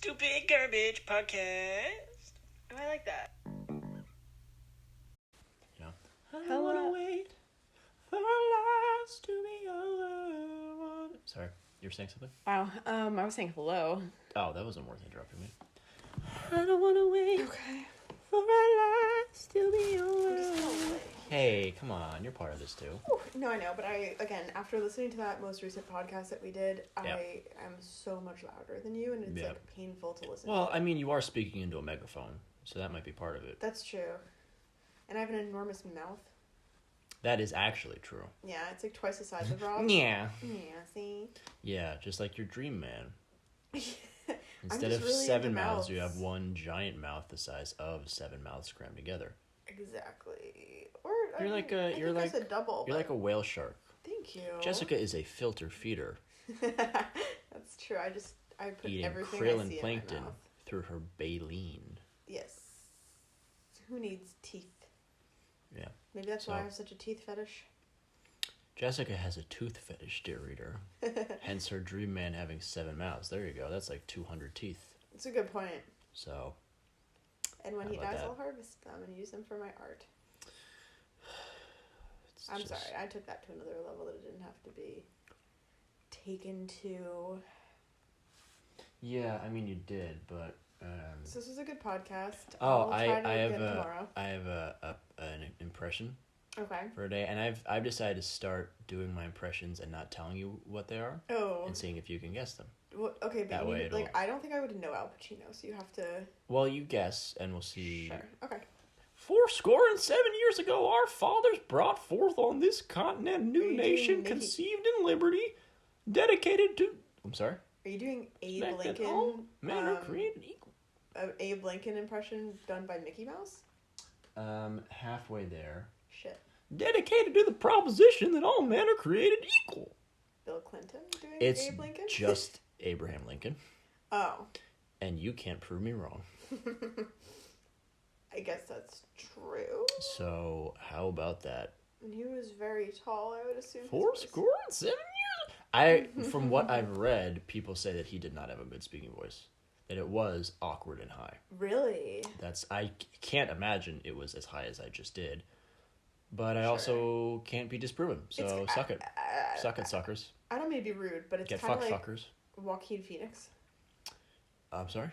Stupid Garbage Podcast. Oh, I like that. You know? I don't want to wait for lives to be over. Sorry, you were saying something? Wow. I was saying hello. Oh, that wasn't worth interrupting me. I don't want to wait for our lives to be over. I'm just kinda like... Hey, come on, you're part of this too. No, I know, but after listening to that most recent podcast that we did, I am so much louder than you, and it's like painful to listen to. Well, I mean, you are speaking into a megaphone, so that might be part of it. That's true. And I have an enormous mouth. That is actually true. Yeah, it's like twice the size of Rob. Yeah. Yeah, see? Yeah, just like your dream man. I'm Instead just of really 7 into mouths, you mouths. have one giant mouth the size of 7 mouths crammed together. Exactly. Or You're like a double. You're like a whale shark. Thank you. Jessica is a filter feeder. That's true. I put Eating everything krill I and see plankton in my mouth. through her baleen. Yes. Who needs teeth? Yeah. Maybe that's why I have such a teeth fetish. Jessica has a tooth fetish, dear reader. Hence her dream man having 7 mouths. There you go. That's like 200 teeth. It's a good point. So. And when he about dies, that? I'll harvest them and use them for my art. I'm sorry, I took that to another level that it didn't have to be taken to. Yeah, I mean you did, but. So this was a good podcast. Oh, I have an impression. Okay. For a day, and I've decided to start doing my impressions and not telling you what they are. Oh. And seeing if you can guess them. Well, okay, but that way I don't think I would know Al Pacino, so you have to. Well, you guess, and we'll see. Sure. Okay. 87 years ago, our fathers brought forth on this continent a new nation conceived in liberty, dedicated to. I'm sorry. Are you doing Abe That Lincoln? all men are created equal. Abe Lincoln impression done by Mickey Mouse? Halfway there. Shit. Dedicated to the proposition that all men are created equal. Bill Clinton doing It's Abe Lincoln? just Abraham Lincoln. Oh. And you can't prove me wrong. I guess that's true. So, how about that? And he was very tall, I would assume. 87 years? From what I've read, people say that he did not have a good speaking voice. That it was awkward and high. Really? I can't imagine it was as high as I just did. But I also can't be disproven. So suck it. Suck it, suckers. I don't mean to be rude, but it's Get kind of fucked, like fuckers. Joaquin Phoenix. I'm sorry?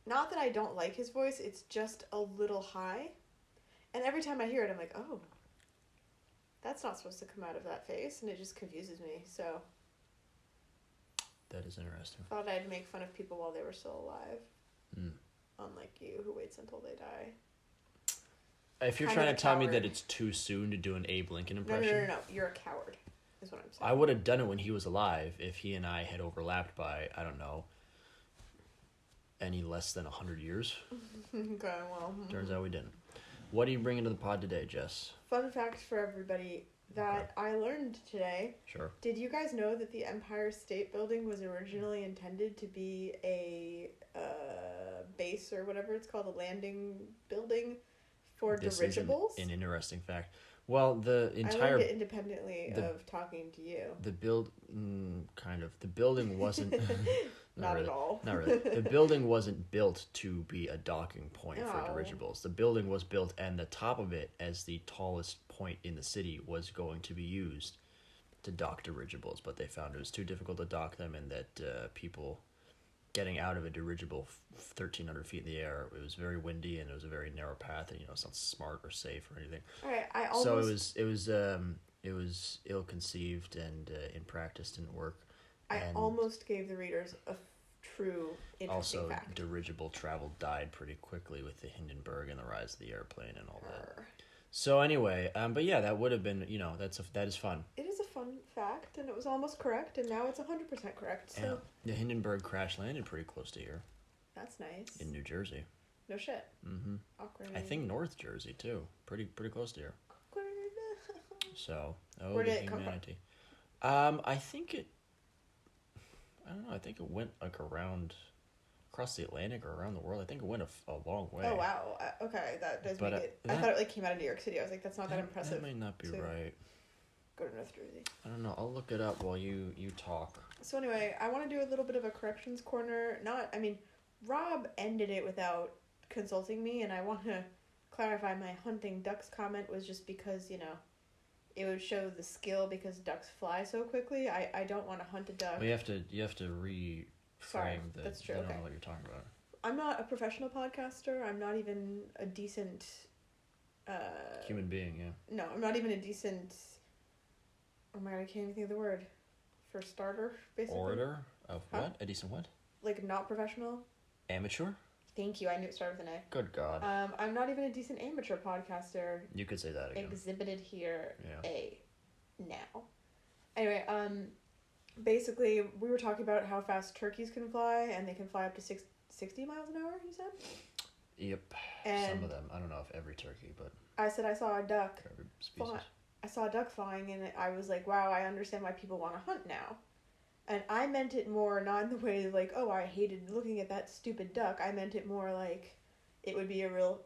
Not that I don't like his voice, it's just a little high. And every time I hear it, I'm like, oh, that's not supposed to come out of that face, and it just confuses me, so. That is interesting. Thought I'd make fun of people while they were still alive. Mm. Unlike you, who waits until they die. If you're trying to tell me that it's too soon to do an Abe Lincoln impression... No. You're a coward, is what I'm saying. I would have done it when he was alive if he and I had overlapped by, I don't know, any less than 100 years. Okay, well. Turns out we didn't. What are you bringing to the pod today, Jess? Fun fact for everybody that I learned today. Sure. Did you guys know that the Empire State Building was originally intended to be a base or whatever it's called, a landing building for dirigibles? This is an interesting fact. Well, the entire... I learned it independently of talking to you. The building wasn't... Not at all. Not really. The building wasn't built to be a docking point for dirigibles. The building was built, and the top of it, as the tallest point in the city, was going to be used to dock dirigibles. But they found it was too difficult to dock them, and that people getting out of a dirigible 1,300 feet in the air, it was very windy, and it was a very narrow path, and it's not smart or safe or anything. All right, So it was ill-conceived, and in practice didn't work. I almost gave the readers a true interesting fact. Dirigible travel died pretty quickly with the Hindenburg and the rise of the airplane and all that. So anyway, but yeah, that would have been, that is fun. It is a fun fact, and it was almost correct, and now it's 100% correct. So yeah. The Hindenburg crash landed pretty close to here. That's nice. In New Jersey. No shit. Mm-hmm. Awkward. I think North Jersey too. Pretty close to here. Awkward. So, where did it come from? I don't know. I think it went across the Atlantic or around the world. I think it went a long way. Oh wow. Okay, that does make it. I thought it came out of New York City. I was like, that's not that impressive. That might not be right. go to North Jersey. I don't know. I'll look it up while you talk. So anyway, I want to do a little bit of a corrections corner. Rob ended it without consulting me, and I want to clarify my hunting ducks comment was just because, it would show the skill because ducks fly so quickly. I don't want to hunt a duck. Well, you have to reframe the... That's true. I don't Okay. know what you're talking about. I'm not a professional podcaster. I'm not even a decent... Human being, yeah. No, I'm not even a decent... Oh my god, I can't even think of the word. For starter, basically. Orator? Of what? A decent what? Like, not professional. Amateur? Thank you, I knew it started with an A. Good God. I'm not even a decent amateur podcaster. You could say that again. Exhibited here, Yeah. A. Now. Anyway, basically, we were talking about how fast turkeys can fly, and they can fly up to 60 miles an hour, you said? Yep. And some of them. I don't know if every turkey, but I said I saw a duck. every species. I saw a duck flying, and I was like, wow, I understand why people want to hunt now. And I meant it more not in the way like, oh, I hated looking at that stupid duck. I meant it more like it would be a real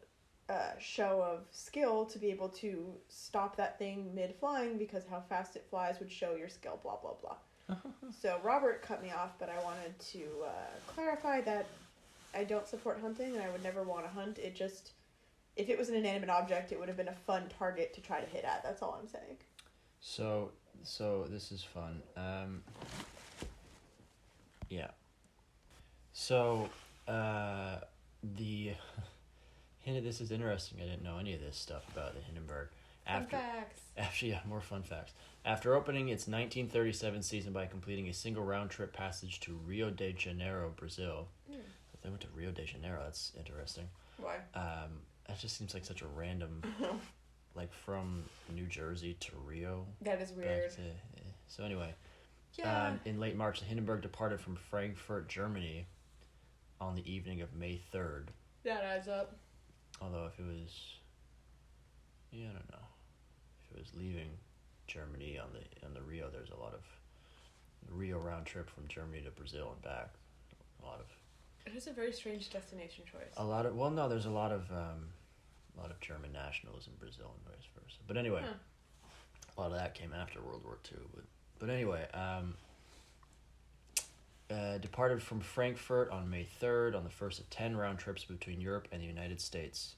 show of skill to be able to stop that thing mid-flying because how fast it flies would show your skill, blah, blah, blah. So Robert cut me off, but I wanted to clarify that I don't support hunting, and I would never want to hunt. It just... If it was an inanimate object, it would have been a fun target to try to hit at. That's all I'm saying. So this is fun. Yeah. So, this is interesting. I didn't know any of this stuff about the Hindenburg. Fun facts. More fun facts. After opening its 1937 season by completing a single round-trip passage to Rio de Janeiro, Brazil. They went to Rio de Janeiro. That's interesting. Why? That just seems like such a random, like from New Jersey to Rio. That is weird. So anyway, yeah. In late March, the Hindenburg departed from Frankfurt, Germany, on the evening of May 3rd. That adds up. Although if it was, I don't know, if it was leaving Germany on the Rio, there's a lot of Rio round trip from Germany to Brazil and back. It is a very strange destination choice. There's a lot of German nationals in Brazil and vice versa. But anyway, a lot of that came after World War II. But anyway, departed from Frankfurt on May 3rd on the first of 10 round trips between Europe and the United States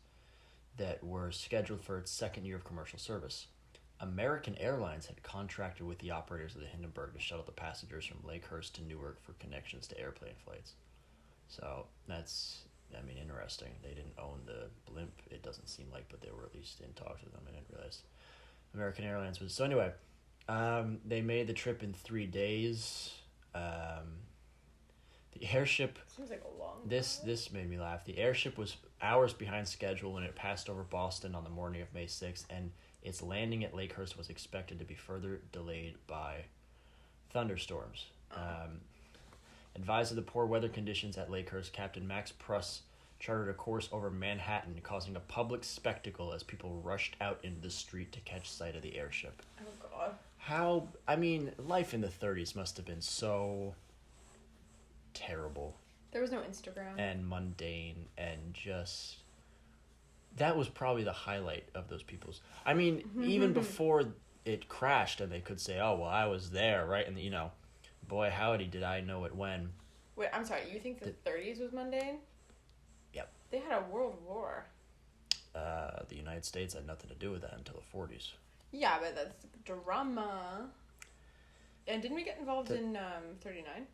that were scheduled for its second year of commercial service. American Airlines had contracted with the operators of the Hindenburg to shuttle the passengers from Lakehurst to Newark for connections to airplane flights. So that's, interesting. They didn't own the Blimp, it doesn't seem like, but they were at least in talks with them. I didn't realize American Airlines was... So anyway, they made the trip in 3 days. The airship... Seems like a long... This made me laugh. The airship was hours behind schedule when it passed over Boston on the morning of May 6th, and its landing at Lakehurst was expected to be further delayed by thunderstorms. Advised of the poor weather conditions at Lakehurst, Captain Max Pruss chartered a course over Manhattan, causing a public spectacle as people rushed out into the street to catch sight of the airship. Oh, God. Life in the 30s must have been so terrible. There was no Instagram. And mundane, and just... That was probably the highlight of those people's... even before it crashed, and they could say, oh, well, I was there, right? And, boy, howdy, did I know it when. Wait, I'm sorry, you think the 30s was mundane? Yep. They had a world war. The United States had nothing to do with that until the 40s. Yeah, but that's drama. And didn't we get involved in 39?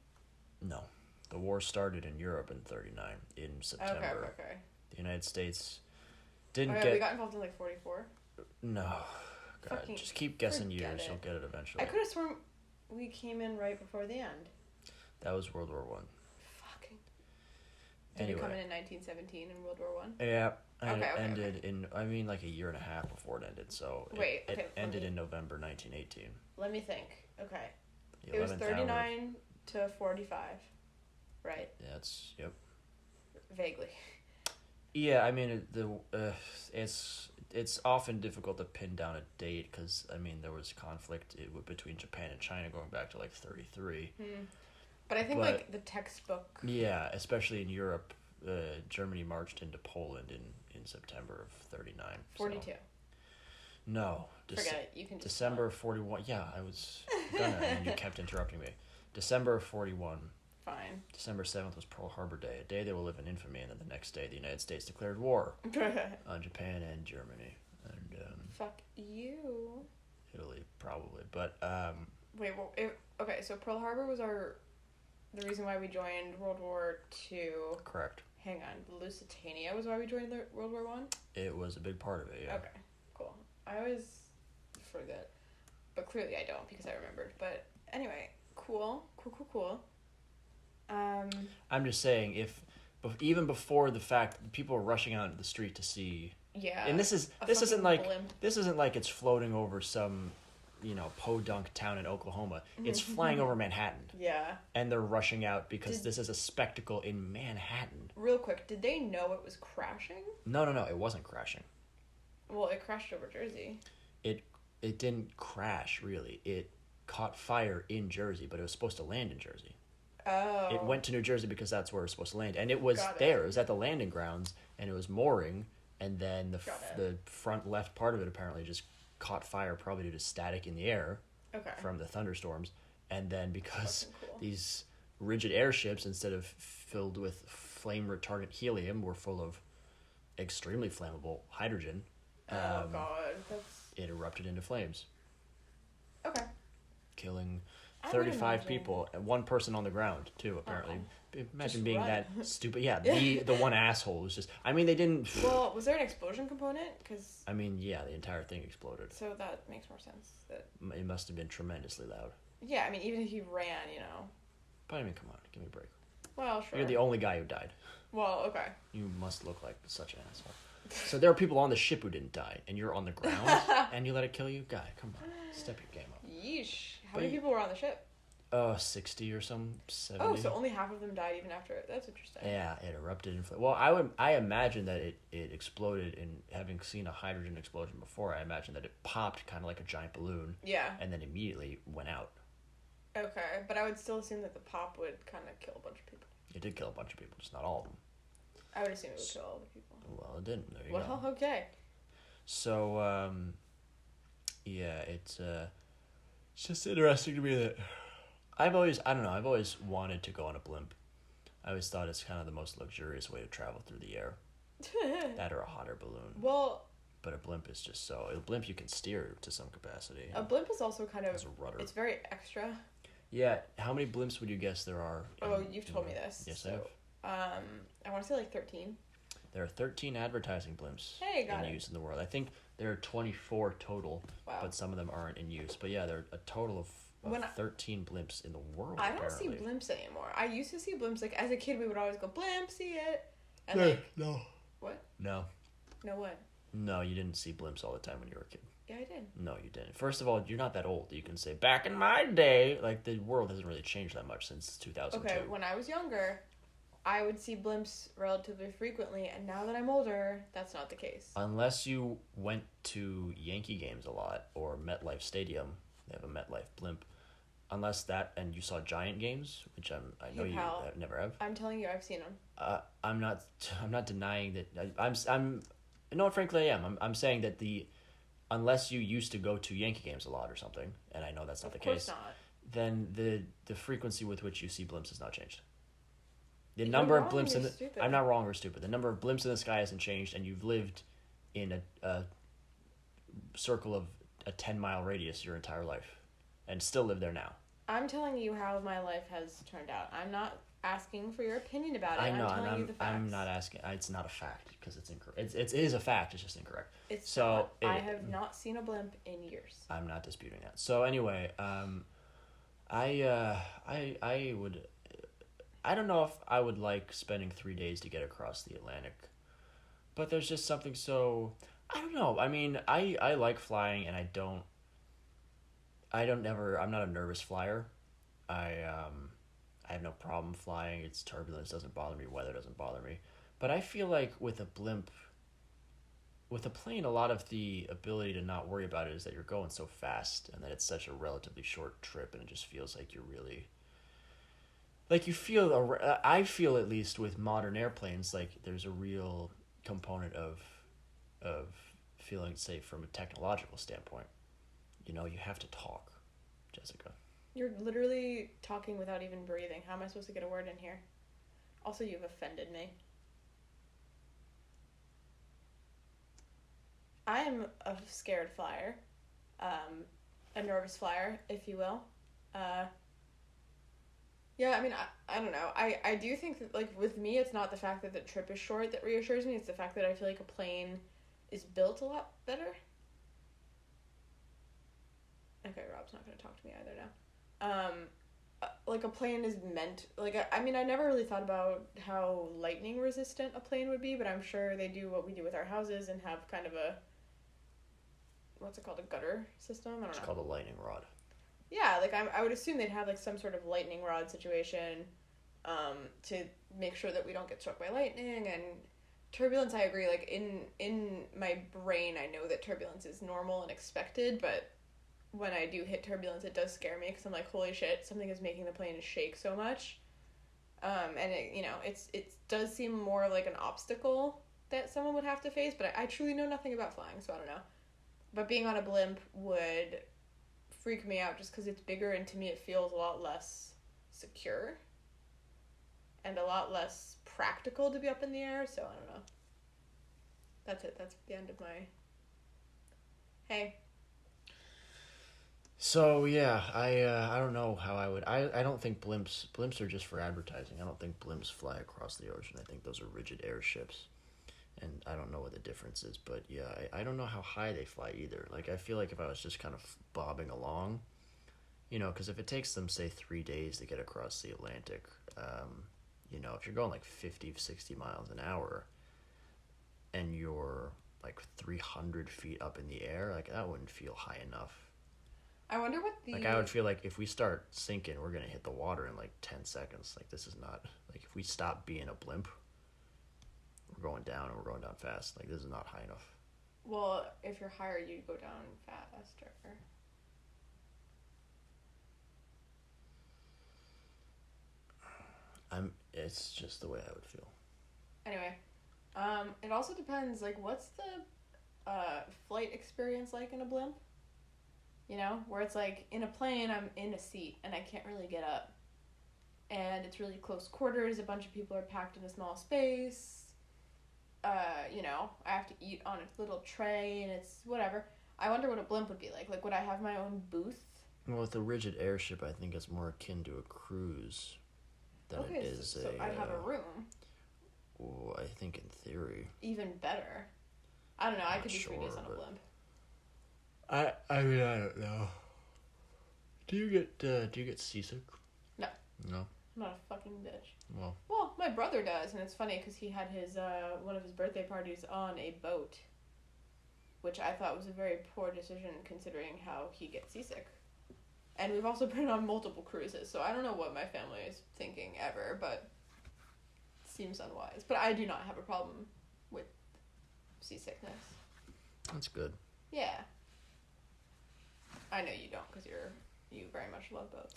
No. The war started in Europe in 39, in September. Okay. The United States didn't we got involved in 44? No. God, just keep guessing years. You'll get it eventually. I could have sworn we came in right before the end. That was World War One. Fucking. Did anyway. you come in 1917 in World War One? Yeah. And it ended in, like a year and a half before it ended. So it ended in November 1918. Let me think. Okay. It was 39 to 45, right? Yeah, yep. Vaguely. Yeah, it's often difficult to pin down a date because, there was conflict between Japan and China going back to, 33. But I think, the textbook... Yeah, especially in Europe, Germany marched into Poland in September of 39. 42. No. Forget it. You can just December 41. Yeah, I was gonna, and you kept interrupting me. December 41. Fine. December 7th was Pearl Harbor Day, a day that will live in infamy, and then the next day the United States declared war on Japan and Germany. And, fuck you. Italy, probably. But, Wait, well, okay, so Pearl Harbor was the reason why we joined World War II. Correct. Hang on, Lusitania was why we joined World War I? It was a big part of it, yeah. Okay, cool. I always forget. But clearly I don't because I remembered. But anyway, cool. I'm just saying, even before the fact that people were rushing out into the street to see... Yeah. And this isn't like it's floating over some, podunk town in Oklahoma. It's flying over Manhattan. Yeah. And they're rushing out because this is a spectacle in Manhattan. Real quick, did they know it was crashing? No, it wasn't crashing. Well, it crashed over Jersey. It didn't crash, really. It caught fire in Jersey, but it was supposed to land in Jersey. Oh. It went to New Jersey because that's where it was supposed to land. And it was there. It was at the landing grounds, and it was mooring, and then the front left part of it apparently just caught fire, probably due to static in the air from the thunderstorms. And then because these rigid airships, instead of filled with flame-retardant helium, were full of extremely flammable hydrogen. Oh, God. It erupted into flames. Okay. Killing 35 people and one person on the ground, too, apparently. Imagine being that stupid. Yeah, the one asshole was just... I mean, they didn't... Well, was there an explosion component? Because... I mean, yeah, the entire thing exploded. So that makes more sense. It must have been tremendously loud. Yeah, I mean, even if he ran, But I mean, come on, give me a break. Well, sure. You're the only guy who died. Well, okay. You must look like such an asshole. So there are people on the ship who didn't die, and you're on the ground, and you let it kill you? Guy, come on. Step your game up. Yeesh. How many people were on the ship? 60 or some, 70. Oh, so only half of them died even after it. That's interesting. Yeah, it erupted in flame. Well, I imagine that it exploded, and having seen a hydrogen explosion before, I imagine that it popped kind of like a giant balloon. Yeah. And then immediately went out. Okay, but I would still assume that the pop would kind of kill a bunch of people. It did kill a bunch of people, just not all of them. I would assume it would kill all the people. Well, it didn't. There you go. Well, okay. So, yeah, it's just interesting to me that I've always wanted to go on a blimp. I always thought it's kind of the most luxurious way to travel through the air. That or a hot air balloon. Well... But a blimp is just so... A blimp you can steer to some capacity. A blimp is also kind of... It's a rudder. It's very extra. Yeah. How many blimps would you guess there are? You've told me this. Yes, I have. I want to say like 13. There are 13 advertising blimps in use in the world. I think there are 24 total, but some of them aren't in use. But yeah, there are a total of 13 blimps in the world. I don't see blimps anymore. I used to see blimps, like as a kid we would always go, blimp, see it. And no. What? No. No what? No, you didn't see blimps all the time when you were a kid. Yeah, I did. No, you didn't. First of all, you're not that old. You can say, back in my day, like the world hasn't really changed that much since 2002. Okay, when I was younger, I would see blimps relatively frequently, and now that I'm older, that's not the case. Unless you went to Yankee games a lot, or MetLife Stadium, they have a MetLife blimp. Unless that, and you saw Giant games, which I know you never have. I'm telling you, I've seen them. I'm not denying that. No, frankly, I am. I'm saying that unless you used to go to Yankee games a lot or something, and I know that's not the case. Of course not. Then the frequency with which you see blimps has not changed. The number of blimps I'm not wrong or stupid. The number of blimps in the sky hasn't changed, and you've lived in a circle of a 10-mile radius your entire life, and still live there now. I'm telling you how my life has turned out. I'm not asking for your opinion about it. I know, I'm telling you the facts. I'm not asking. It's not a fact because it's incorrect. It is a fact. It's just incorrect. I have not seen a blimp in years. I'm not disputing that. So anyway, I would. I don't know if I would like spending 3 days to get across the Atlantic, but there's just something so. I don't know. I mean, I like flying, and I'm not a nervous flyer. I have no problem flying. It's turbulence doesn't bother me. Weather doesn't bother me. But I feel like with a blimp, with a plane, a lot of the ability to not worry about it is that you're going so fast and that it's such a relatively short trip, and it just feels like you're really... Like you feel... I feel, at least with modern airplanes, like there's a real component of feeling safe from a technological standpoint. You know, you have to talk, Jessica. You're literally talking without even breathing. How am I supposed to get a word in here? Also, you've offended me. I am a scared flyer. A nervous flyer, if you will. Yeah, I mean, I don't know. I do think that, like, with me, it's not the fact that the trip is short that reassures me. It's the fact that I feel like a plane is built a lot better. Okay, Rob's not going to talk to me either now. Like, a plane is meant... Like, I mean, I never really thought about how lightning resistant a plane would be, but I'm sure they do what we do with our houses and have kind of a... What's it called? A gutter system? I don't know. It's called a lightning rod. Yeah, like, I would assume they'd have, like, some sort of lightning rod situation to make sure that we don't get struck by lightning. And turbulence, I agree. Like, in my brain, I know that turbulence is normal and expected, but when I do hit turbulence, it does scare me because I'm like, holy shit, something is making the plane shake so much. And, it, you know, it does seem more like an obstacle that someone would have to face, but I truly know nothing about flying, so I don't know. But being on a blimp would freak me out just because it's bigger, and to me it feels a lot less secure and a lot less practical to be up in the air, so I don't know. That's it. That's the end of my... Hey. So, yeah, I don't know how I would... I don't think blimps are just for advertising. I don't think blimps fly across the ocean. I think those are rigid airships. And I don't know what the difference is, but yeah, I don't know how high they fly either. Like, I feel like if I was just kind of bobbing along, you know, because if it takes them, say, 3 days to get across the Atlantic, you know, if you're going like 50, 60 miles an hour and you're like 300 feet up in the air, like, that wouldn't feel high enough. I wonder what the... Like, I would feel like if we start sinking, we're going to hit the water in like 10 seconds. Like, this is not... Like, if we stop being a blimp... We're going down, and we're going down fast. Like, this is not high enough. Well, if you're higher, you go down faster. It's just the way I would feel. Anyway, it also depends, like, what's the flight experience like in a blimp? You know, where it's like, in a plane, I'm in a seat, and I can't really get up. And it's really close quarters, a bunch of people are packed in a small space. You know, I have to eat on a little tray, and it's whatever. I wonder what a blimp would be like. Like, would I have my own booth? Well, with a rigid airship, I think it's more akin to a cruise than it is so I'd have a room. Well, I think in theory. Even better. I don't know. I could do 3 days on a but... blimp. I mean, I don't know. Do you get seasick? No. No. I'm not a fucking bitch. Well, my brother does, and it's funny because he had his one of his birthday parties on a boat, which I thought was a very poor decision considering how he gets seasick. And we've also been on multiple cruises, so I don't know what my family is thinking ever, but it seems unwise. But I do not have a problem with seasickness. That's good. Yeah. I know you don't, because you very much love boats.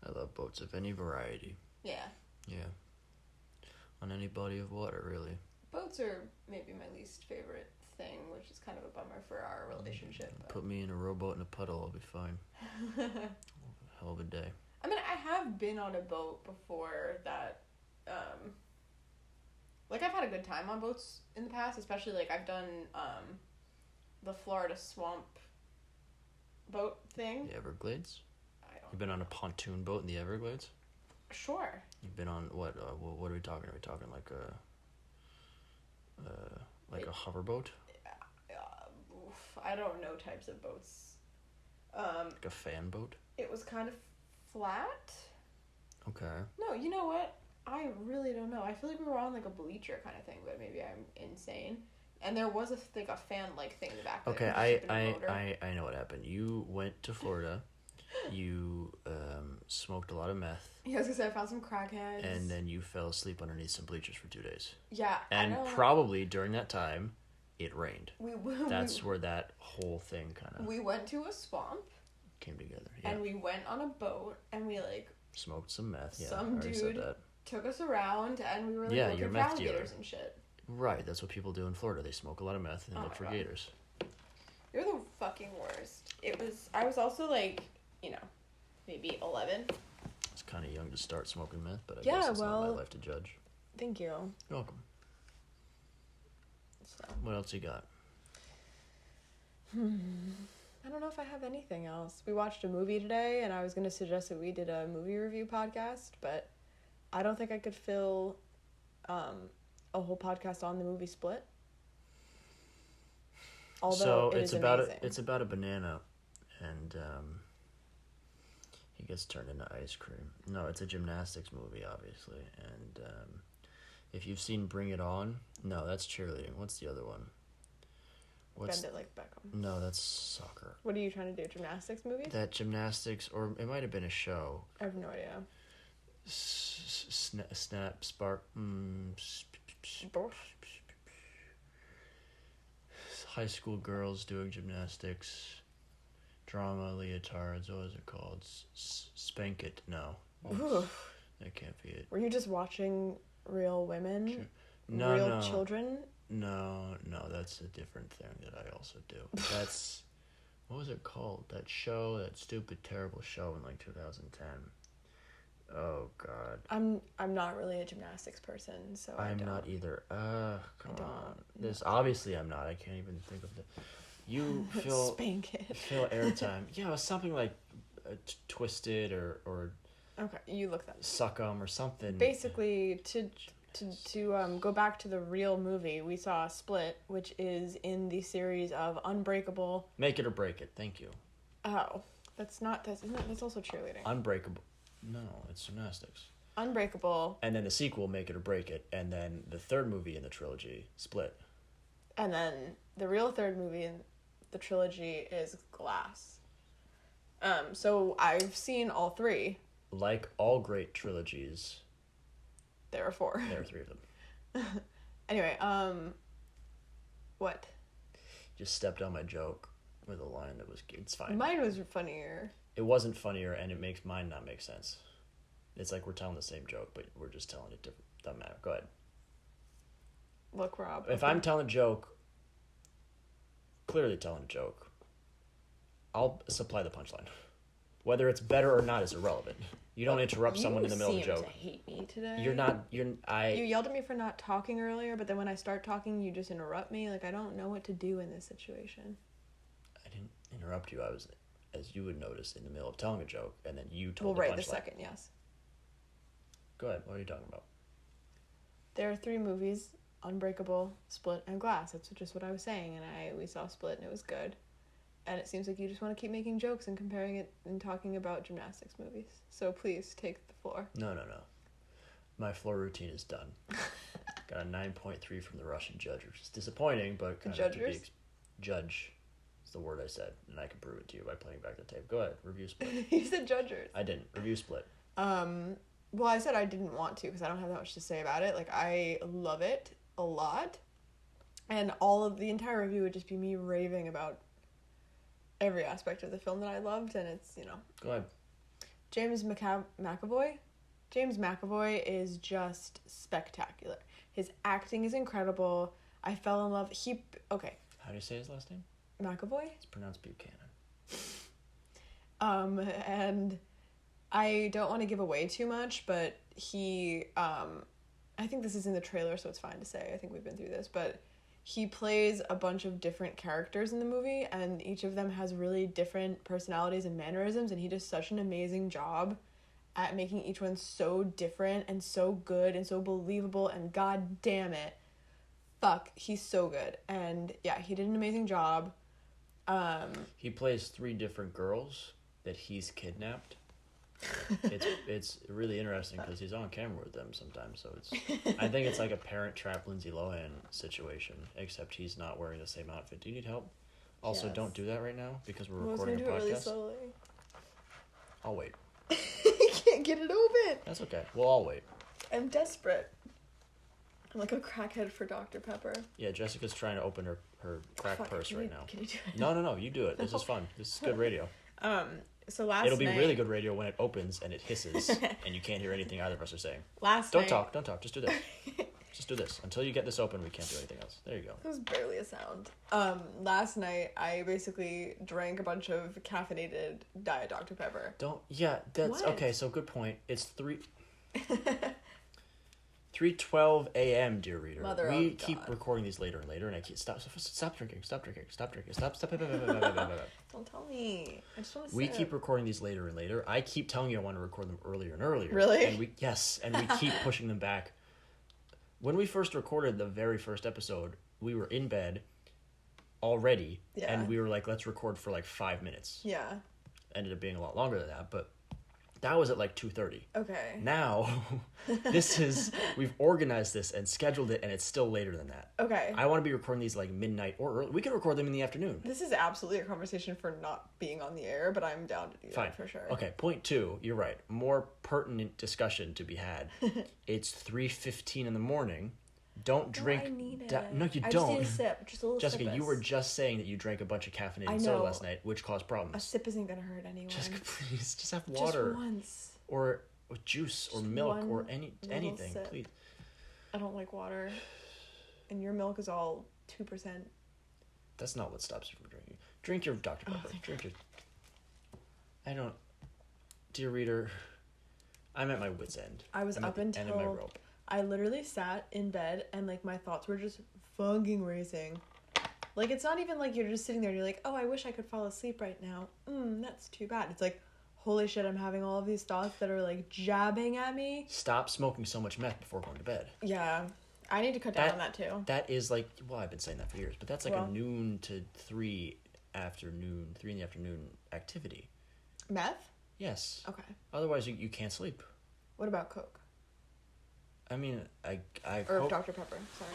I love boats of any variety. Yeah. Yeah. On any body of water, really. Boats are maybe my least favorite thing, which is kind of a bummer for our relationship. Put me in a rowboat in a puddle, I'll be fine. Hell of a day. I mean, I have been on a boat before that, like, I've had a good time on boats in the past, especially, like, I've done, the Florida swamp boat thing. The Everglades? I don't You've been on a pontoon boat in the Everglades? Sure. You've been on, what are we talking? Are we talking like a hoverboat? I don't know types of boats. Like a fan boat? It was kind of flat. Okay. No, you know what? I really don't know. I feel like we were on like a bleacher kind of thing, but maybe I'm insane. And there was a fan-like thing in the back. Okay, I know what happened. You went to Florida. You smoked a lot of meth. Yeah, I was gonna say I found some crackheads. And then you fell asleep underneath some bleachers for 2 days. Yeah, and probably during that time, it rained. That's where that whole thing kind of. We went to a swamp. Came together. Yeah. And we went on a boat, and we like. Smoked some meth. Yeah, some dude took us around, and we were like looking for alligators and shit. Right, that's what people do in Florida. They smoke a lot of meth and they look for gators. They're the fucking worst. I was also like, maybe 11. It's kind of young to start smoking meth, but I Yeah, guess it's not my well- life to judge. Thank you. You're welcome. So, What else you got? I don't know if I have anything else. We watched a movie today, and I was going to suggest that we did a movie review podcast, but I don't think I could fill a whole podcast on the movie Split. Although so it it's is about amazing. it's about a banana, and he gets turned into ice cream. No, it's a gymnastics movie, obviously, and if you've seen Bring It On, no, that's cheerleading. What's the other one? Bend It Like Beckham. No, that's soccer. What are you trying to do? Gymnastics movie? That gymnastics, or it might have been a show. I have no idea. Snap, spark. High school girls doing gymnastics. Drama, leotards, what is it called? Spank It, no. Ooh. That can't be it. Were you just watching real women? Sure. No, real no. children? No, that's a different thing that I also do. That's, what was it called? That show, that stupid, terrible show in like 2010. Oh, God. I'm not really a gymnastics person, so I'm not either. Come on. Obviously I'm not. I can't even think of the... You feel... Spank It. Feel airtime. Yeah, it was something like Twisted or Okay, you look that. Suck 'em or something. Basically, to go back to the real movie, we saw Split, which is in the series of Unbreakable. Make It or Break It. Thank you. Oh, that's also cheerleading. Unbreakable. No, it's gymnastics. Unbreakable. And then the sequel, Make It or Break It, and then the third movie in the trilogy, Split. And then the real third movie in the trilogy is Glass. So I've seen all three. Like all great trilogies, There are four. there are three of them. Anyway, what? Just stepped on my joke with a line that was... It's fine. Mine was funnier. It wasn't funnier, and it makes mine not make sense. It's like we're telling the same joke, but we're just telling it different. Doesn't matter. Go ahead. Look, Rob. If I'm telling a joke, clearly telling a joke, I'll supply the punchline. Whether it's better or not is irrelevant. You don't interrupt someone in the middle of a joke. You seem to hate me today. You You yelled at me for not talking earlier, but then when I start talking, you just interrupt me. Like, I don't know what to do in this situation. I didn't interrupt you. I was, as you would notice, in the middle of telling a joke, and then you told the Right punchline. this second, yes. Go ahead. What are you talking about? There are three movies, Unbreakable, Split, and Glass. That's just what I was saying, and we saw Split, and it was good. And it seems like you just want to keep making jokes and comparing it and talking about gymnastics movies. So please take the floor. No. My floor routine is done. Got a 9.3 from the Russian judge, which is disappointing, but kind of to be... Judge is the word I said, and I can prove it to you by playing back the tape. Go ahead, review Split. You said judgers. I didn't. Review Split. Well, I said I didn't want to because I don't have that much to say about it. Like, I love it a lot. And the entire review would just be me raving about every aspect of the film that I loved, and it's, Go ahead. James McAvoy. James McAvoy is just spectacular. His acting is incredible. I fell in love. Okay. How do you say his last name? McAvoy? It's pronounced Buchanan. And I don't want to give away too much, but I think this is in the trailer, so it's fine to say. I think we've been through this, but he plays a bunch of different characters in the movie, and each of them has really different personalities and mannerisms, and he does such an amazing job at making each one so different and so good and so believable, and god damn it, fuck, he's so good. And yeah, he did an amazing job. He plays 3 different girls that he's kidnapped. It's really interesting because he's on camera with them sometimes, so I think it's like a Parent Trap Lindsay Lohan situation, except he's not wearing the same outfit. Do you need help? Also, Don't do that right now because we're recording a podcast. Really slowly. I'll wait. You can't get it open. That's okay. Well, I'll wait. I'm desperate. I'm like a crackhead for Dr. Pepper. Yeah, Jessica's trying to open her crack purse right now. Can you do it? No, you do it. This is fun. This is good radio. So It'll be really good radio when it opens and it hisses and you can't hear anything either of us are saying. Don't talk. Just do this. do this. Until you get this open, we can't do anything else. There you go. It was barely a sound. Last night I basically drank a bunch of caffeinated Diet Dr. Pepper. That's What? okay. So good point. It's 3:12 a.m. Dear reader. Mother we of keep God. recording these later and later, and I keep stop drinking. Stop. Don't tell me. I just want to. We keep recording these later and later. I keep telling you I want to record them earlier and earlier. Really? And we keep pushing them back. When we first recorded the very first episode, we were in bed already, and we were like, let's record for like 5 minutes. Yeah. Ended up being a lot longer than that, but that was at like 2:30. Okay. Now, we've organized this and scheduled it, and it's still later than that. Okay. I want to be recording these like midnight or early. We can record them in the afternoon. This is absolutely a conversation for not being on the air, but I'm down to do Fine. that for sure. Okay, point 2, you're right. More pertinent discussion to be had. It's 3:15 in the morning. Don't drink. I need it. No, you I don't. just need a sip. Just a little Jessica, sip. you were just saying that you drank a bunch of caffeinated I soda know. last night, which caused A problems. sip isn't gonna hurt anyone. Jessica, please, just have water. Just once. Or juice or Just milk or one anything, sip. please. I don't like water. And your milk is all 2%. That's not what stops you from drinking. Drink your Dr. Pepper. Drink your... I don't... Dear reader, I'm at my wit's end. I was I'm at up the end of my until... rope. I literally sat in bed and, like, my thoughts were just fucking racing. Like, it's not even like you're just sitting there and you're like, oh, I wish I could fall asleep right now. That's too bad. It's like, holy shit, I'm having all of these thoughts that are, like, jabbing at me. Stop smoking so much meth before going to bed. Yeah. I need to cut down on that, too. That is like... Well, I've been saying that for years, but that's like Well. a noon to 3 in the afternoon activity. Meth? Yes. Okay. Otherwise, you can't sleep. What about Coke? I mean, Or Dr. Pepper, sorry.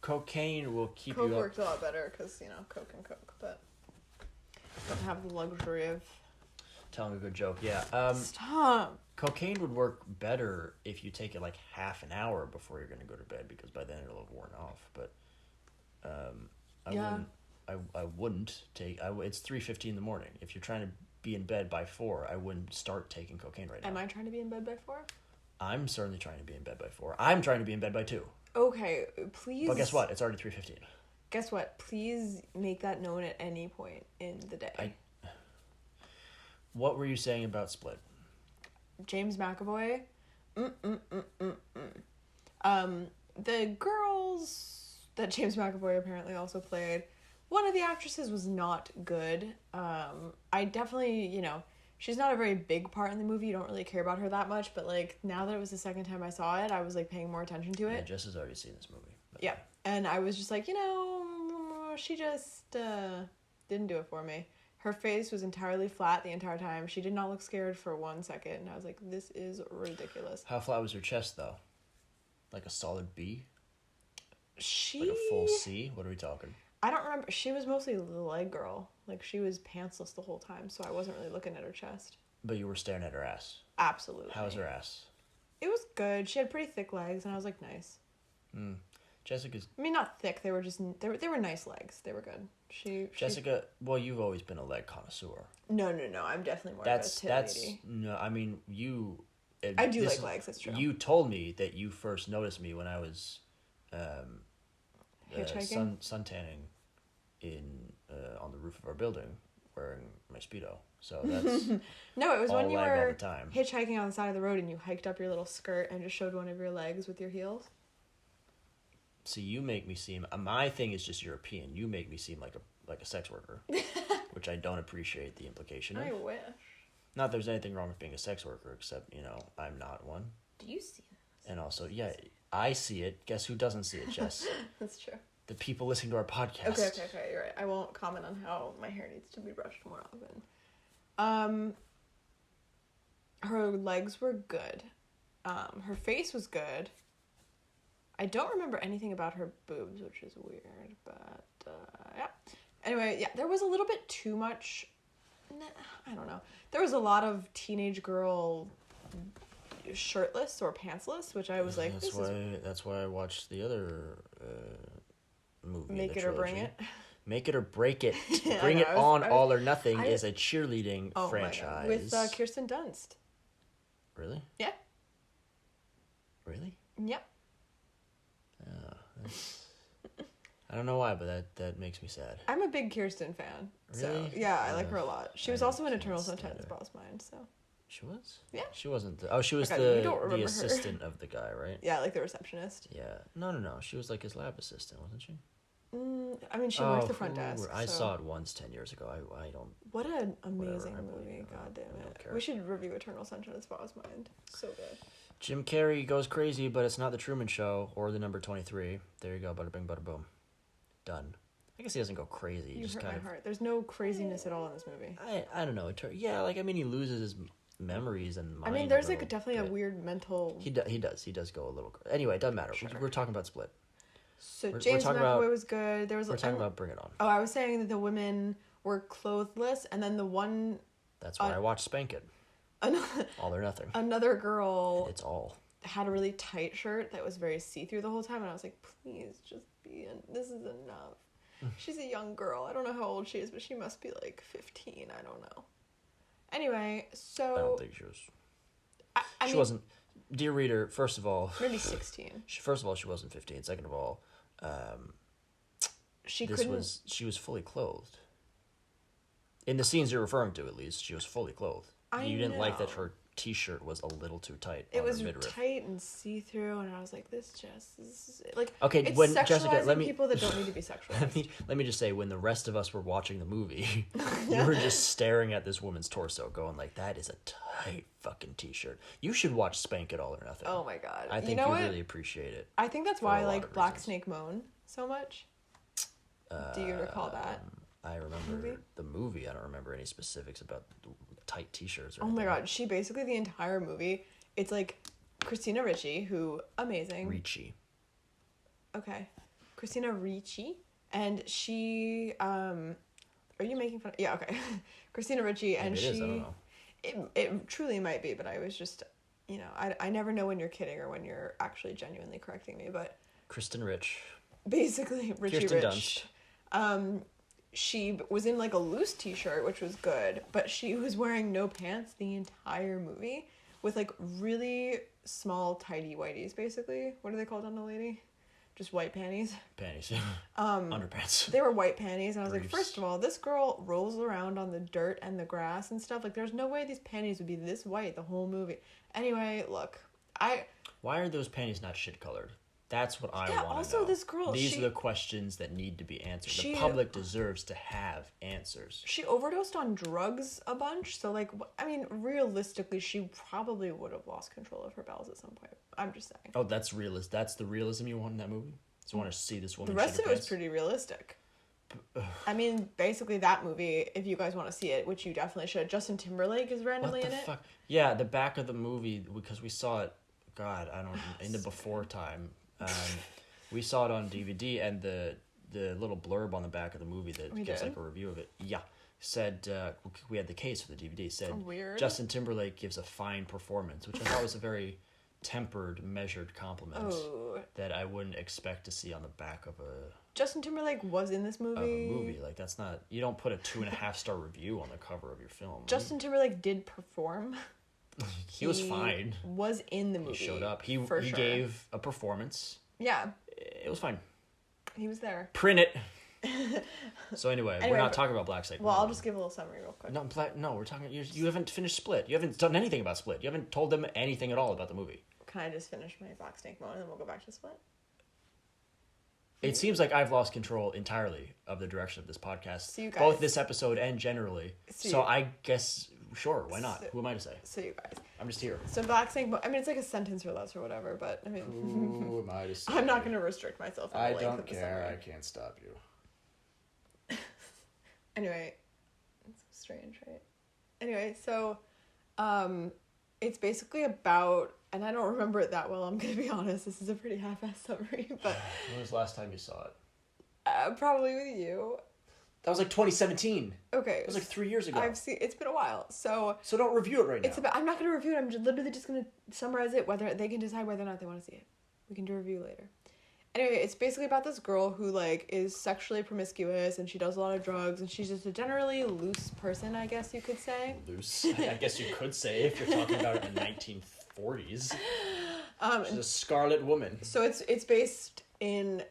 Cocaine will keep Coke you up. works a lot better because, you know, Coke and Coke, but don't have the luxury of... Telling a good joke, yeah. Stop! Cocaine would work better if you take it like half an hour before you're going to go to bed, because by then it'll have worn off. But I wouldn't take... It's 3:15 in the morning. If you're trying to be in bed by 4, I wouldn't start taking cocaine right now. Am I trying to be in bed by 4? I'm certainly trying to be in bed by 4. I'm trying to be in bed by 2. Okay, please... But guess what? It's already 3:15. Guess what? Please make that known at any point in the day. What were you saying about Split? James McAvoy. The girls that James McAvoy apparently also played, one of the actresses was not good. I definitely, you know, she's not a very big part in the movie. You don't really care about her that much, but like now that it was the second time I saw it, I was like paying more attention to it. Yeah, Jess has already seen this movie. But... Yeah. And I was just like, you know, she just didn't do it for me. Her face was entirely flat the entire time. She did not look scared for 1 second. And I was like, this is ridiculous. How flat was her chest, though? Like a solid B? She... Like a full C? What are we talking? I don't remember. She was mostly the leg girl. Like, she was pantsless the whole time, so I wasn't really looking at her chest. But you were staring at her ass. Absolutely. How was her ass? It was good. She had pretty thick legs, and I was like, nice. Jessica's... I mean, not thick. They were just... They were nice legs. They were good. Jessica, well, you've always been a leg connoisseur. No. I'm definitely more of a tit lady. No, I mean, you... I do like legs, that's true. You told me that you first noticed me when I was hitchhiking? suntanning on the roof of our building wearing my Speedo. So that's... No, it was when you all were the time. hitchhiking on the side of the road and you hiked up your little skirt and just showed one of your legs with your heels. See, you make me seem... My thing is just European. You make me seem like a sex worker, which I don't appreciate the implication of. I wish. Not that there's anything wrong with being a sex worker, except, you know, I'm not one. Do you see this? And also, yeah, I see it. Guess who doesn't see it, Jess? That's true. The people listening to our podcast. Okay, you're right. I won't comment on how my hair needs to be brushed more often. Her legs were good. Her face was good. I don't remember anything about her boobs, which is weird, but yeah. Anyway, yeah, there was a little bit too much... I don't know. There was a lot of teenage girl shirtless or pantsless, which I was like, That's why I watched the other movie. Make It or Bring It. Make It or Break It. Yeah, Bring It On, All or Nothing I- is a cheerleading franchise. With Kirsten Dunst. Really? Yeah. Really? Yep. I don't know why, but that makes me sad. I'm a big Kirsten fan. Really? So, yeah, I like her a lot. She was also in Eternal Sunshine of the her. Spotless Mind, so. She was? Yeah. She wasn't. She was God, you don't the remember her. assistant of the guy, right? Yeah, like the receptionist. Yeah. No. She was like his lab assistant, wasn't she? I mean, she worked the front desk. I so. saw it once 10 years ago. I don't. What an amazing Whatever, movie. God damn I don't it. care. We should review Eternal Sunshine of the Spotless Mind. So good. Jim Carrey goes crazy, but it's not the Truman Show or the number 23. There you go. Bada bing, bada boom. Done. I guess he doesn't go crazy. He You just hurt kind my heart. There's no craziness at all in this movie. I don't know. He loses his memories and mind. I mean, there's like definitely a weird mental. He does go a little. Anyway, it doesn't matter. Sure. We're talking about Split. So James McAvoy was good. We're talking about Bring It On. Oh, I was saying that the women were clothless, and then the one. That's why I watched Spank It. All or Nothing. Another girl. It's all. Had a really tight shirt that was very see-through the whole time, and I was like, please just be in. This is enough. She's a young girl. I don't know how old she is, but she must be like 15. I don't know. Anyway, so... I don't think she was... I mean, wasn't... Dear reader, first of all... Maybe 16. She wasn't 15. Second of all, she was fully clothed. In the scenes you're referring to, at least, she was fully clothed. You didn't like that her t-shirt was a little too tight. It was tight and see-through, and I was like, this is like, okay, it's when sexualizing Jessica, people that don't need to be sexualized. let me just say, when the rest of us were watching the movie, you were just staring at this woman's torso, going like, that is a tight fucking t-shirt. You should watch Spank It All or Nothing. Oh my god. I think you really appreciate it. I think that's why I like Black Snake Moan so much. Do you recall that? I remember the movie. I don't remember any specifics about tight t-shirts or anything. Oh my god, she basically, the entire movie, it's like Christina Ricci, who, amazing. Ricci. Okay. Christina Ricci. And she, are you making fun of, yeah, okay. Christina Ricci, and Maybe it is, I don't know. It truly might be, but I was just, I never know when you're kidding or when you're actually genuinely correcting me, but. Kristen Rich. Basically, Richie Kirsten Rich. Dunst. She was in like a loose t-shirt, which was good, but she was wearing no pants the entire movie with like really small tidy whities, basically. What are they called on a lady? Just white panties. Panties. Underpants. They were white panties, and I was Briefs. like, first of all, this girl rolls around on the dirt and the grass and stuff. Like, there's no way these panties would be this white the whole movie. Anyway, look, Why are those panties not shit colored? That's what I want to know. Yeah, also this girl, These are the questions that need to be answered. The public deserves to have answers. She overdosed on drugs a bunch, so like, I mean, realistically, she probably would have lost control of her bowels at some point. I'm just saying. Oh, that's the realism you want in that movie? So you want to see this woman? The rest of it was pretty realistic. I mean, basically that movie, if you guys want to see it, which you definitely should, Justin Timberlake is randomly in it. What the fuck? Yeah, the back of the movie, because we saw it, God, I don't, in the before time. We saw it on DVD, and the little blurb on the back of the movie that gives like a review of it, said, we had the case for the DVD, said, weird. Justin Timberlake gives a fine performance, which I thought was a very tempered, measured compliment that I wouldn't expect to see on the back of a... Justin Timberlake was in this movie. Like, that's not... You don't put a 2.5 star review on the cover of your film. Justin Timberlake did perform. He was fine. Was in the movie. He showed up. He gave a performance. Yeah. It was fine. He was there. Print it. So anyway, we're not talking about Black Snake. Well, I'll just give a little summary real quick. No, we're talking... You haven't finished Split. You haven't done anything about Split. You haven't told them anything at all about the movie. Can I just finish my Black Snake Moan and then we'll go back to Split? It seems like I've lost control entirely of the direction of this podcast. So you guys, both this episode and generally. So I guess, sure, why not? Who am I to say? So you guys. I'm just here. So Black Snake Moan, I mean, it's like a sentence or less or whatever, but I mean... Who am I to say? I'm not going to restrict myself. I don't care. I can't stop you. Anyway, it's strange, right? Anyway, so it's basically about... And I don't remember it that well, I'm going to be honest. This is a pretty half-assed summary, but... When was the last time you saw it? Probably with you. That was like 2017. Okay. It was like 3 years ago. It's been a while, so... So don't review it right now. I'm not going to review it, I'm literally just going to summarize it, whether they can decide whether or not they want to see it. We can do a review later. Anyway, it's basically about this girl who, like, is sexually promiscuous, and she does a lot of drugs, and she's just a generally loose person, I guess you could say. Loose? I guess you could say, if you're talking about it in the 1940s. She's a scarlet woman. So it's based in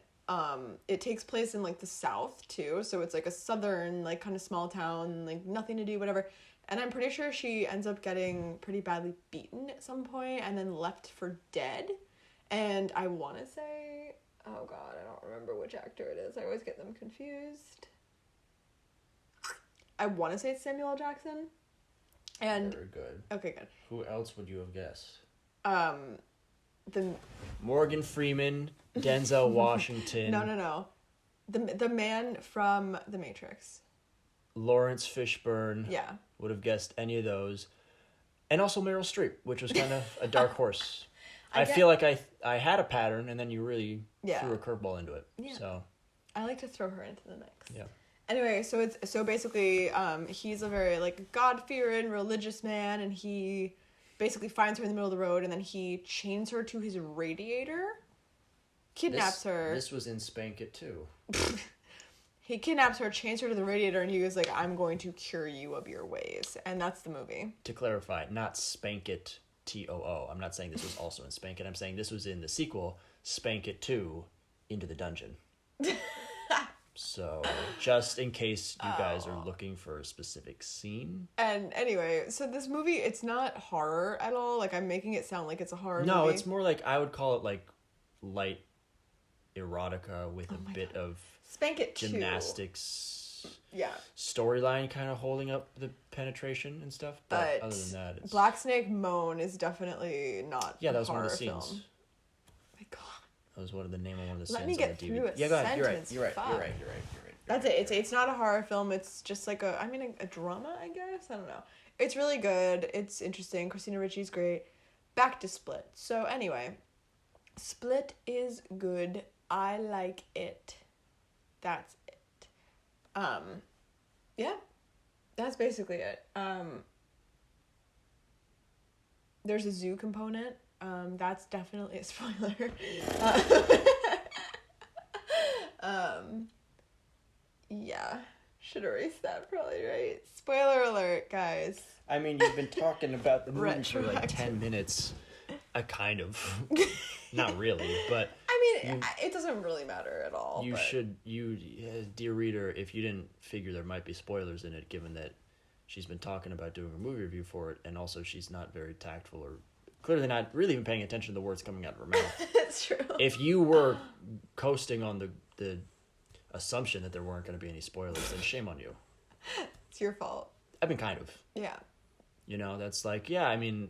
It takes place in like the South too, so it's like a southern like kind of small town, like nothing to do, whatever. And I'm pretty sure she ends up getting pretty badly beaten at some point and then left for dead. And I want to say, oh god, I don't remember which actor it is. I always get them confused. I want to say it's Samuel L. Jackson. And very good. Okay, good. Who else would you have guessed? The Morgan Freeman, Denzel Washington. No. The man from The Matrix. Lawrence Fishburne. Yeah. Would have guessed any of those. And also Meryl Streep, which was kind of a dark horse. I feel like I had a pattern, and then you really threw a curveball into it. Yeah. So I like to throw her into the mix. Yeah. Anyway, so basically, he's a very like God-fearing religious man, and he basically finds her in the middle of the road, and then he chains her to his radiator, kidnaps her. This was in Spank It too. He kidnaps her, chains her to the radiator, and he goes like, "I'm going to cure you of your ways," and that's the movie. To clarify, not Spank It TOO. I'm not saying this was also in Spank It. I'm saying this was in the sequel, Spank It 2, Into the Dungeon. So, just in case you guys are looking for a specific scene. And anyway, so this movie, it's not horror at all. Like, I'm making it sound like it's a horror movie. No, it's more like, I would call it like light erotica with a bit of Spank It gymnastics. Yeah. Storyline kind of holding up the penetration and stuff. But other than that, it's... Black Snake Moan is definitely not that was one of the film. scenes. My God. That was one of the name of one of the Let scenes. me get through it. Yeah, go ahead. You're right. That's it. It's not a horror film. It's just like a drama, I guess. I don't know. It's really good. It's interesting. Christina Ricci's great. Back to Split. So anyway, Split is good. I like it. That's it. Yeah. That's basically it. There's a zoo component. That's definitely a spoiler. Yeah. Should erase that probably, right? Spoiler alert, guys. I mean, you've been talking about the movie for like 10 minutes. Kind of. Not really, but... I mean, it doesn't really matter at all. Dear reader, if you didn't figure there might be spoilers in it, given that she's been talking about doing a movie review for it, and also she's not very tactful or clearly not really even paying attention to the words coming out of her mouth. That's true. If you were coasting on the assumption that there weren't going to be any spoilers, then shame on you. It's your fault. I mean, kind of. Yeah. You know, that's like, I mean,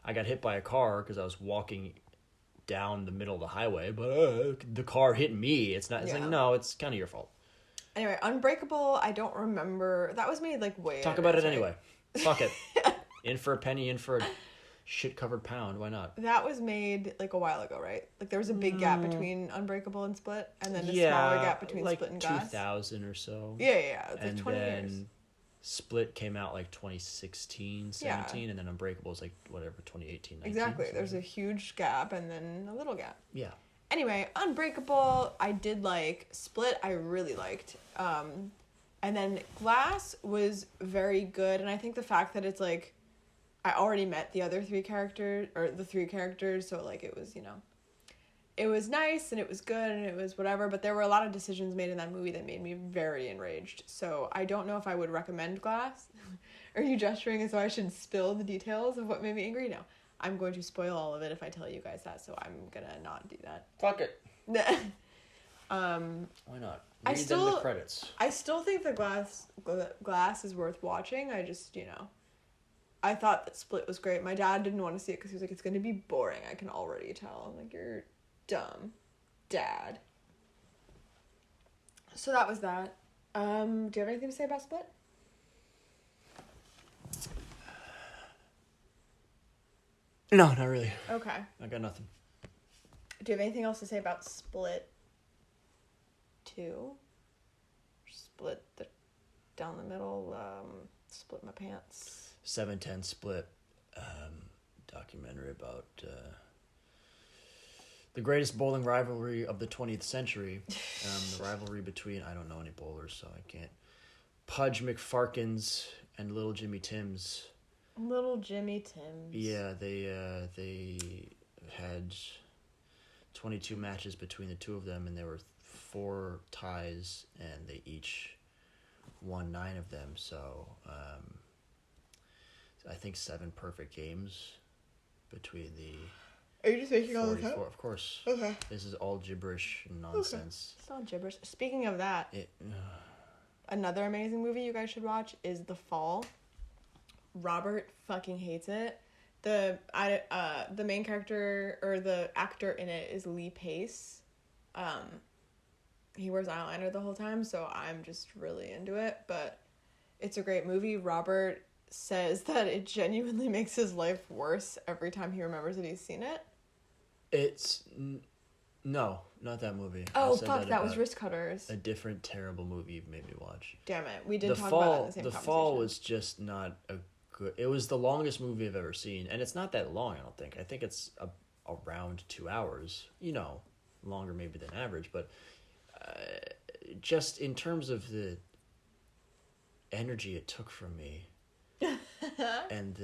I got hit by a car because I was walking down the middle of the highway, but the car hit me. It's not. It's like, no, it's kind of your fault. Anyway, Unbreakable, I don't remember. That was made like way. Talk about it anyway. Fuck it. In for a penny, in for a shit-covered pound. Why not? That was made like a while ago, right? Like there was a big gap between Unbreakable and Split, and then a smaller gap between like Split and Glass. 2000 or so. Yeah. It's like 20 years. Split came out like 2016, 17, and then Unbreakable is like whatever 2018, 19. Exactly. So. There's a huge gap and then a little gap. Yeah. Anyway, Unbreakable, I did like. Split, I really liked. And then Glass was very good, and I think the fact that it's like I already met the other three characters, or the three characters, so like it was, it was nice and it was good and it was whatever, but there were a lot of decisions made in that movie that made me very enraged. So I don't know if I would recommend Glass. Are you gesturing as though I should spill the details of what made me angry? No. I'm going to spoil all of it if I tell you guys that, so I'm gonna not do that. Fuck it. Why not? Read them the credits. I still think that Glass is worth watching. I just, I thought that Split was great. My dad didn't want to see it because he was like, it's going to be boring. I can already tell. I'm like, you're dumb, Dad. So that was that. Do you have anything to say about Split? No, not really. Okay. I got nothing. Do you have anything else to say about Split 2? Split down the middle, split my pants. 7-10 Split, documentary about the greatest bowling rivalry of the 20th century. The rivalry between, I don't know any bowlers, so I can't. Pudge McFarkens and Little Jimmy Timms. Little Jimmy Timms. Yeah, they had 22 matches between the two of them, and they were 4 ties, and they each won 9 of them. So I think 7 perfect games between the. Are you just making all this 44, up? of course. Okay. This is all gibberish and nonsense. Okay. It's all gibberish. Speaking of that, another amazing movie you guys should watch is The Fall. Robert fucking hates it. The main character or the actor in it is Lee Pace. He wears eyeliner the whole time, so I'm just really into it. But it's a great movie. Robert says that it genuinely makes his life worse every time he remembers that he's seen it. It's no, not that movie. Oh fuck, that was Wrist Cutters. A different terrible movie you've made me watch. Damn it, we did talk about it in the same The conversation. Fall was just not a good. It was the longest movie I've ever seen, and it's not that long. I don't think. I think it's around 2 hours. You know, longer maybe than average, but just in terms of the energy it took from me, and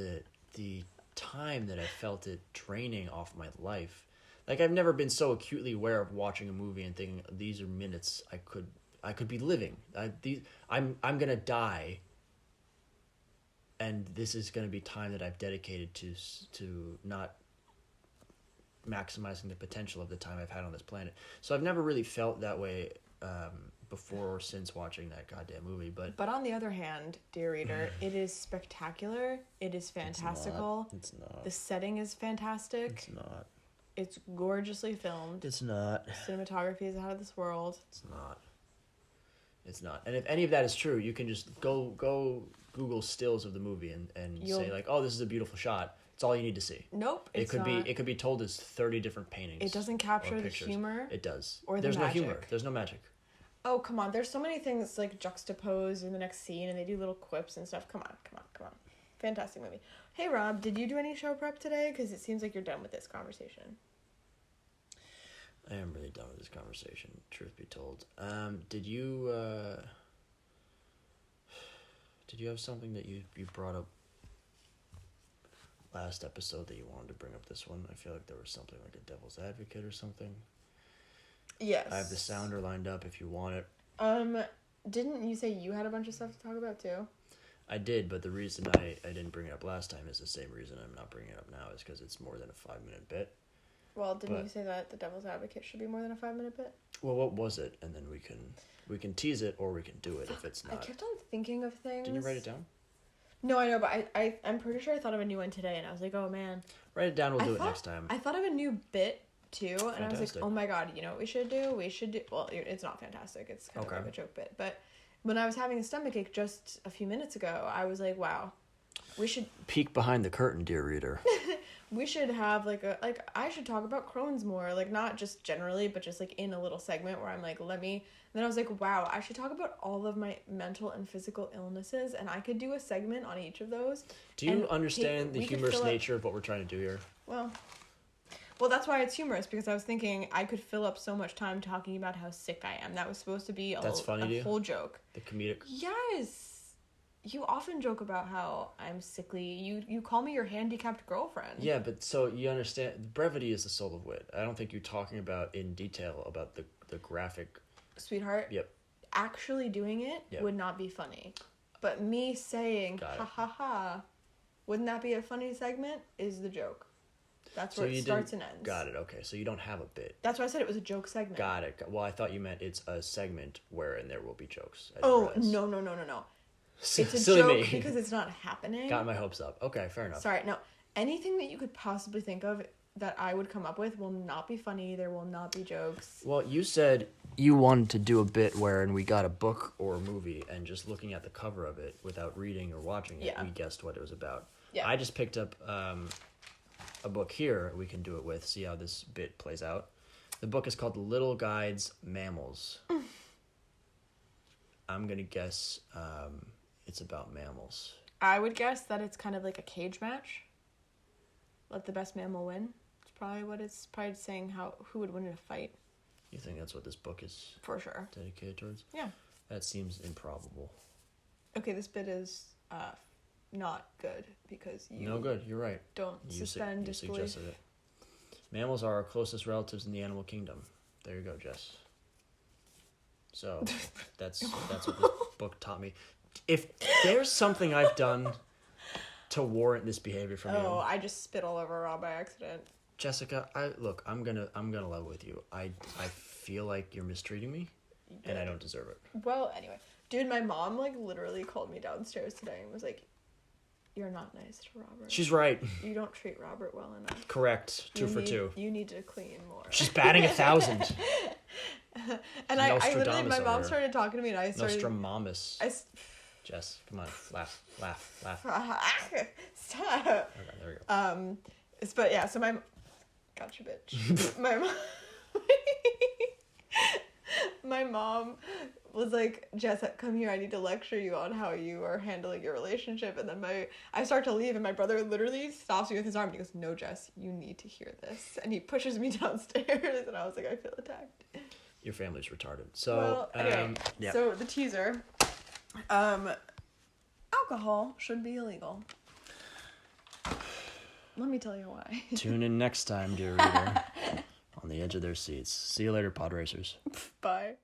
the time that I felt it draining off my life. Like, I've never been so acutely aware of watching a movie and thinking, these are minutes I could be living. I'm gonna die, and this is gonna be time that I've dedicated to not maximizing the potential of the time I've had on this planet. So I've never really felt that way before or since watching that goddamn movie. But on the other hand, dear reader, it is spectacular. It is fantastical. It's not. The setting is fantastic. It's not. It's gorgeously filmed. It's not. Cinematography is out of this world. It's not. It's not. And if any of that is true, you can just go Google stills of the movie and say like, oh, this is a beautiful shot. It's all you need to see. Nope. It could be told as 30 different paintings. It doesn't capture the humor. It does. Or There's magic. no humor. There's no magic. Oh, come on. There's so many things like juxtaposed in the next scene and they do little quips and stuff. Come on. Fantastic movie. Hey, Rob, did you do any show prep today? Because it seems like you're done with this conversation. I am really done with this conversation, truth be told. Did you have something that you brought up last episode that you wanted to bring up this one? I feel like there was something like a devil's advocate or something. Yes. I have the sounder lined up if you want it. Didn't you say you had a bunch of stuff to talk about too? I did, but the reason I didn't bring it up last time is the same reason I'm not bringing it up now, is because it's more than a 5-minute bit. Well, didn't you say that the devil's advocate should be more than a 5-minute bit? Well, what was it? And then we can tease it or we can do it if it's not. I kept on thinking of things. Didn't you write it down? No, I know, but I'm pretty sure I thought of a new one today, and I was like, oh man. Write it down. We'll do it next time. I thought of a new bit too, and Fantastic. I was like, oh my god, you know what we should do? Well, it's not fantastic. It's kind of like a joke bit, but when I was having a stomachache just a few minutes ago, I was like, wow, we should peek behind the curtain, dear reader. We should have I should talk about Crohn's more, like not just generally, but just like in a little segment where I'm like, and then I was like, wow, I should talk about all of my mental and physical illnesses, and I could do a segment on each of those. Do you understand the humorous nature of what we're trying to do here? Well, that's why it's humorous, because I was thinking I could fill up so much time talking about how sick I am. That was supposed to be a whole joke. The comedic. Yes. You often joke about how I'm sickly. You call me your handicapped girlfriend. Yeah, but so you understand, brevity is the soul of wit. I don't think you're talking about in detail about the graphic. Sweetheart. Yep. Actually doing it would not be funny. But me saying, ha ha ha, wouldn't that be a funny segment, is the joke. That's where it starts and ends. Got it, okay. So you don't have a bit. That's why I said it was a joke segment. Got it. Well, I thought you meant it's a segment wherein there will be jokes. No. It's a Silly joke me. because it's not happening. Got my hopes up. Okay, fair enough. Sorry, no. Anything that you could possibly think of that I would come up with will not be funny. There will not be jokes. Well, you said you wanted to do a bit wherein we got a book or a movie and just looking at the cover of it without reading or watching it, we guessed what it was about. Yeah. I just picked up a book here we can do it with, see how this bit plays out. The book is called The Little Guide's Mammals. I'm going to guess it's about mammals. I would guess that it's kind of like a cage match. Let the best mammal win. It's probably what it's probably saying who would win in a fight. You think that's what this book is? For sure. Dedicated towards? Yeah. That seems improbable. Okay, this bit is not good because you... No good, you're right. Don't suspend disbelief. You suggested it. Mammals are our closest relatives in the animal kingdom. There you go, Jess. So that's what this book taught me. If there's something I've done to warrant this behavior from you. Oh, I just spit all over Rob by accident. Jessica, I'm gonna level with you. I feel like you're mistreating me, and I don't deserve it. Well, anyway, dude, my mom like literally called me downstairs today and was like, "You're not nice to Robert. She's right. You don't treat Robert well enough. Correct. Two for two. You need to clean more." She's batting 1,000. And I literally, Nostradamus my mom over started talking to me, and I started. Nostramamus. Jess, come on, laugh. Stop. Okay, there we go. But yeah, so gotcha, bitch. My mom was like, "Jess, come here. I need to lecture you on how you are handling your relationship." And then I start to leave, and my brother literally stops me with his arm. And he goes, "No, Jess, you need to hear this." And he pushes me downstairs, and I was like, "I feel attacked." Your family's retarded. So, well, anyway, yeah. So the teaser, alcohol should be illegal. Let me tell you why. Tune in next time, dear reader, on the edge of their seats. See you later, pod racers. Bye.